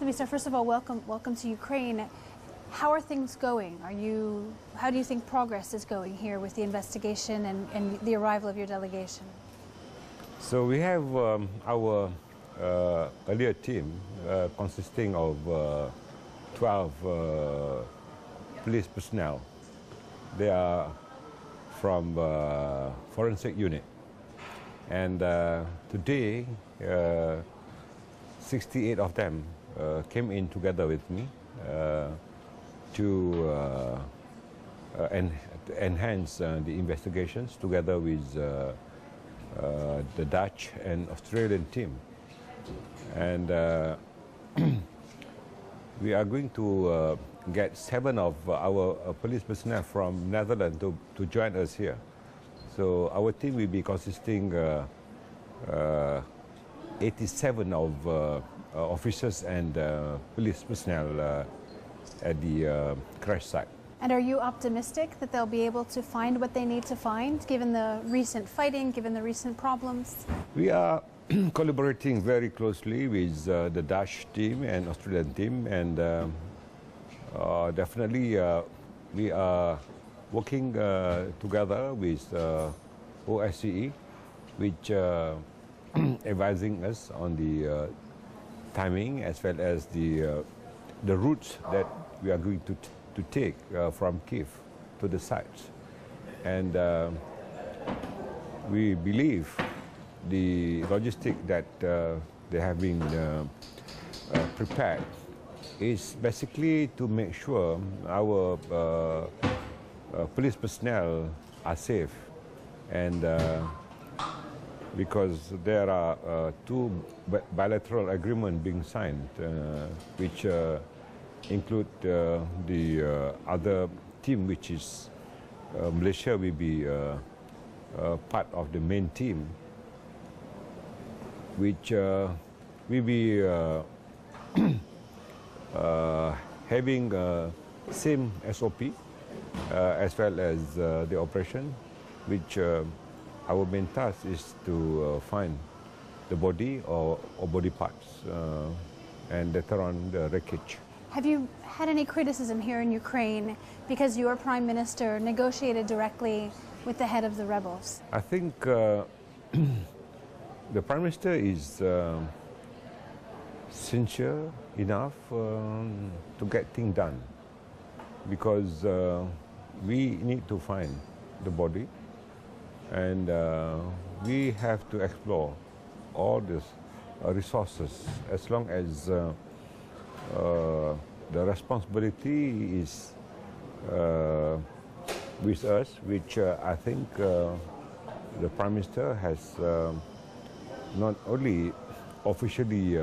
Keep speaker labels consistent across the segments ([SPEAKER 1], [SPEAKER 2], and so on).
[SPEAKER 1] Let me start. First of all, welcome to Ukraine. How are things going? How do you think progress is going here with the investigation and the arrival of your delegation?
[SPEAKER 2] So we have our earlier team consisting of 12 police personnel. They are from forensic unit. And today, 68 of them came in together with me to enhance the investigations together with the Dutch and Australian team. And we are going to get 7 of our police personnel from Netherlands to join us here. So our team will be consisting 87 of officers and police personnel at the crash site.
[SPEAKER 1] And are you optimistic that they'll be able to find what they need to find, given the recent fighting, given the recent problems?
[SPEAKER 2] We are collaborating very closely with the Dutch team and Australian team, and definitely we are working together with OSCE, which advising us on the timing as well as the routes that we are going to take from Kiev to the sites. And we believe the logistic that they have been prepared is basically to make sure our police personnel are safe, and because there are 2 bilateral agreements being signed, which include the other team, which is Malaysia will be part of the main team, which will be having same SOP as well as the operation, which our main task is to find the body or body parts and later on the wreckage.
[SPEAKER 1] Have you had any criticism here in Ukraine because your Prime Minister negotiated directly with the head of the rebels?
[SPEAKER 2] I think the Prime Minister is sincere enough to get things done, because we need to find the body, and we have to explore all these resources, as long as the responsibility is with us, which I think the Prime Minister has not only officially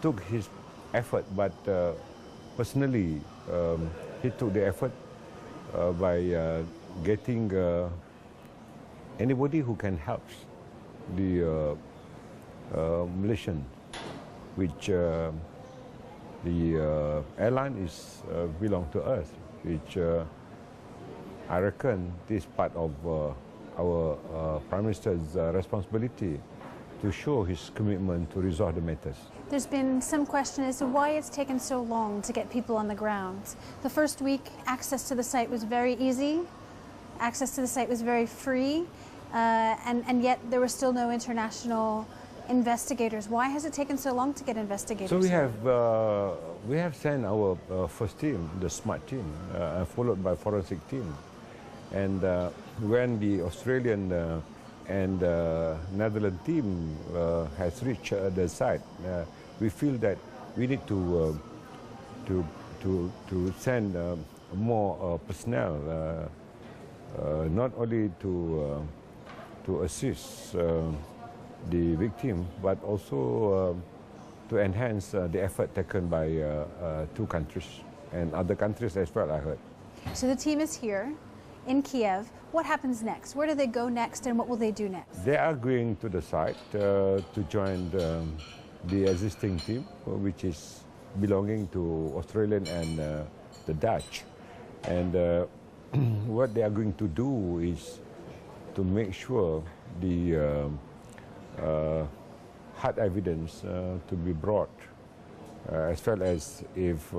[SPEAKER 2] took his effort, but personally he took the effort by getting anybody who can help the Malaysian, which the airline is belong to us, which I reckon this part of our Prime Minister's responsibility to show his commitment to resolve the matters.
[SPEAKER 1] There's been some question as to why it's taken so long to get people on the ground. The first week, access to the site was very easy, access to the site was very free, and yet there were still no international investigators. Why has it taken so long to get investigators?
[SPEAKER 2] So we have sent our first team, the SMART team, followed by forensic team, and when the Australian and Netherlands team has reached the site, we feel that we need to send more personnel, not only to assist the victim, but also to enhance the effort taken by 2 countries and other countries as well, I heard.
[SPEAKER 1] So the team is here in Kiev. What happens next? Where do they go next, and what will they do next?
[SPEAKER 2] They are going to the site to join the existing team, which is belonging to Australian and the Dutch. And what they are going to do is to make sure the hard evidence to be brought as well as if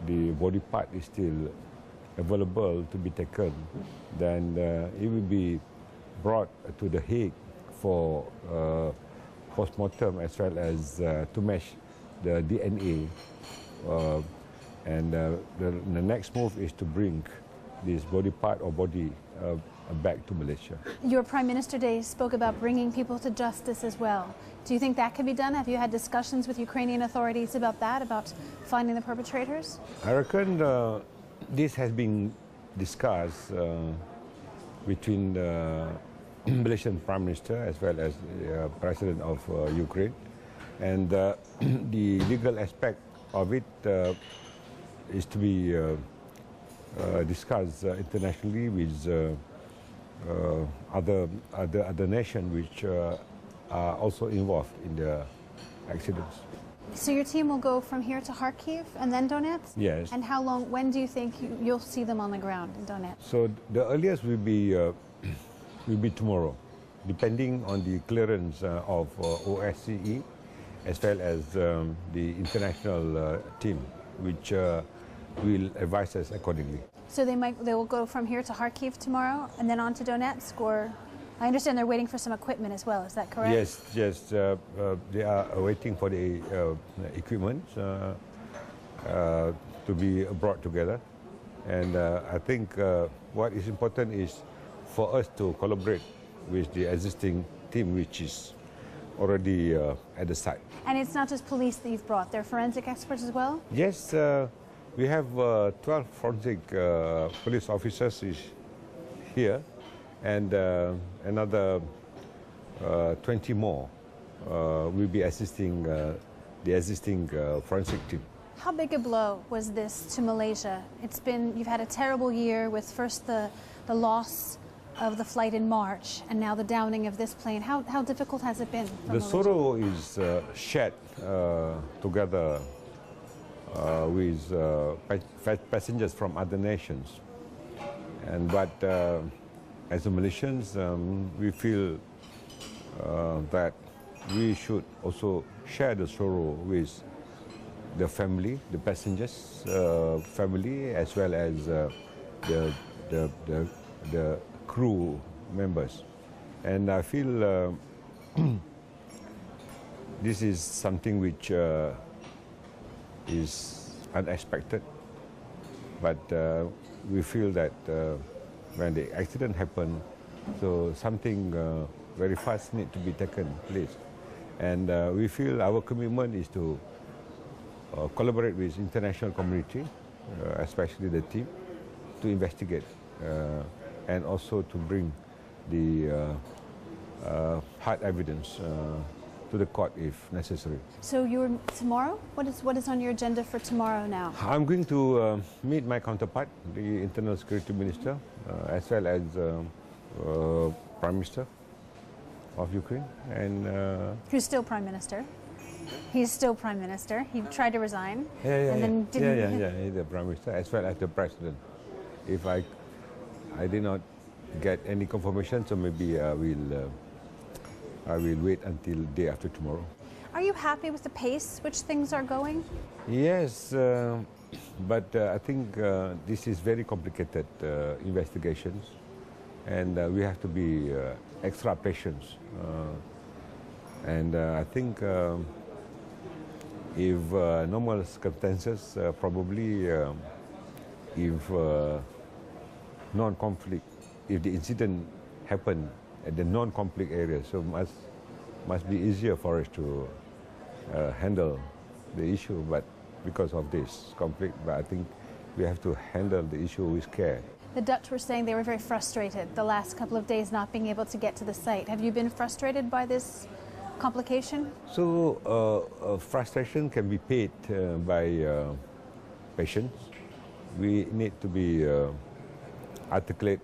[SPEAKER 2] the body part is still available to be taken, then it will be brought to The Hague for post-mortem as well as to match the DNA. And the next move is to bring this body part or body back to Malaysia.
[SPEAKER 1] Your Prime Minister Day spoke about bringing people to justice as well. Do you think that can be done? Have you had discussions with Ukrainian authorities about that, about finding the perpetrators?
[SPEAKER 2] I reckon this has been discussed between the Malaysian Prime Minister as well as the President of Ukraine. And the legal aspect of it is to be discussed internationally with other nations which are also involved in the accidents.
[SPEAKER 1] So your team will go from here to Kharkiv and then Donetsk?
[SPEAKER 2] Yes.
[SPEAKER 1] And how long, when do you think you'll see them on the ground in Donetsk?
[SPEAKER 2] So the earliest will be tomorrow, depending on the clearance of OSCE as well as the international team, which will advise us accordingly.
[SPEAKER 1] So they will go from here to Kharkiv tomorrow and then on to Donetsk, or I understand they're waiting for some equipment as well. Is that correct?
[SPEAKER 2] Yes. They are waiting for the equipment to be brought together, and I think what is important is for us to collaborate with the existing team, which is already at the site.
[SPEAKER 1] And it's not just police that you've brought; they're forensic experts as well.
[SPEAKER 2] Yes, we have 12 forensic police officers here, and another 20 more will be assisting the existing forensic team.
[SPEAKER 1] How big a blow was this to Malaysia? You've had a terrible year with first the loss of the flight in March and now the downing of this plane. How difficult has it been for
[SPEAKER 2] The
[SPEAKER 1] Malaysia?
[SPEAKER 2] sorrow is shared together with passengers from other nations. But as a Malaysians, we feel that we should also share the sorrow with the family, the passengers' family, as well as the crew members. And I feel this is something which is unexpected, but we feel that when the accident happened, so something very fast need to be taken place. And we feel our commitment is to collaborate with international community, especially the team, to investigate and also to bring the hard evidence to the court if necessary.
[SPEAKER 1] So tomorrow? What is on your agenda for tomorrow now?
[SPEAKER 2] I'm going to meet my counterpart, the Internal Security Minister, as well as Prime Minister of Ukraine, and
[SPEAKER 1] Who's still Prime Minister? He's still Prime Minister. He tried to resign.
[SPEAKER 2] Then didn't. He's the Prime Minister as well as the President. If I did not get any confirmation, so maybe I will wait until day after tomorrow.
[SPEAKER 1] Are you happy with the pace which things are going?
[SPEAKER 2] Yes, but I think this is very complicated investigations, and we have to be extra patient. And I think if normal circumstances, probably if non-conflict, if the incident happened at the non-conflict area, so must be easier for us to handle the issue. But because of this conflict, but I think we have to handle the issue with care.
[SPEAKER 1] The Dutch were saying they were very frustrated the last couple of days not being able to get to the site. Have you been frustrated by this complication?
[SPEAKER 2] So frustration can be paid by patience. We need to be articulate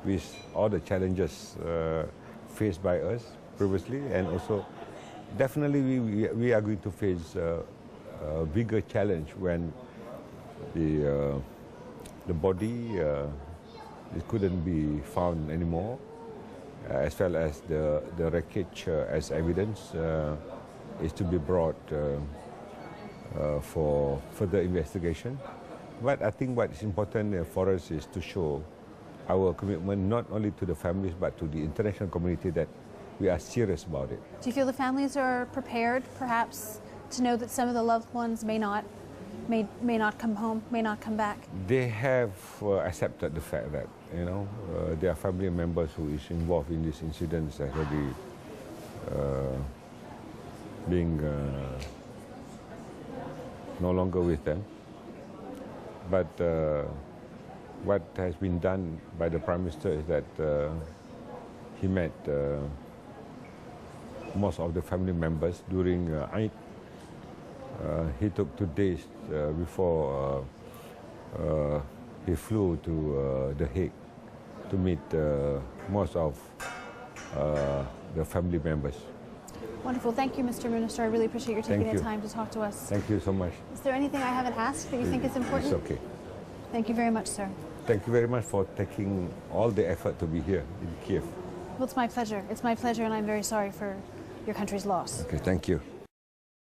[SPEAKER 2] with all the challenges faced by us previously, and also definitely we are going to face a bigger challenge when the body it couldn't be found anymore, as well as the wreckage as evidence. is to be brought for further investigation. But I think what is important for us is to show our commitment not only to the families but to the international community that we are serious about it.
[SPEAKER 1] Do you feel the families are prepared, perhaps, to know that some of the loved ones may not come home, may not come back?
[SPEAKER 2] They have accepted the fact that their family members who is involved in this incident is already being no longer with them. But what has been done by the Prime Minister is that he met most of the family members during Eid. He took 2 days before he flew to The Hague to meet most of the family members.
[SPEAKER 1] Wonderful. Thank you, Mr. Minister. I really appreciate your taking the time to talk to us.
[SPEAKER 2] Thank you so much.
[SPEAKER 1] Is there anything I haven't asked that you think is important?
[SPEAKER 2] It's okay.
[SPEAKER 1] Thank you very much, sir.
[SPEAKER 2] Thank you very much for taking all the effort to be here in Kiev.
[SPEAKER 1] Well, it's my pleasure. It's my pleasure, and I'm very sorry for your country's loss.
[SPEAKER 2] Okay, thank you.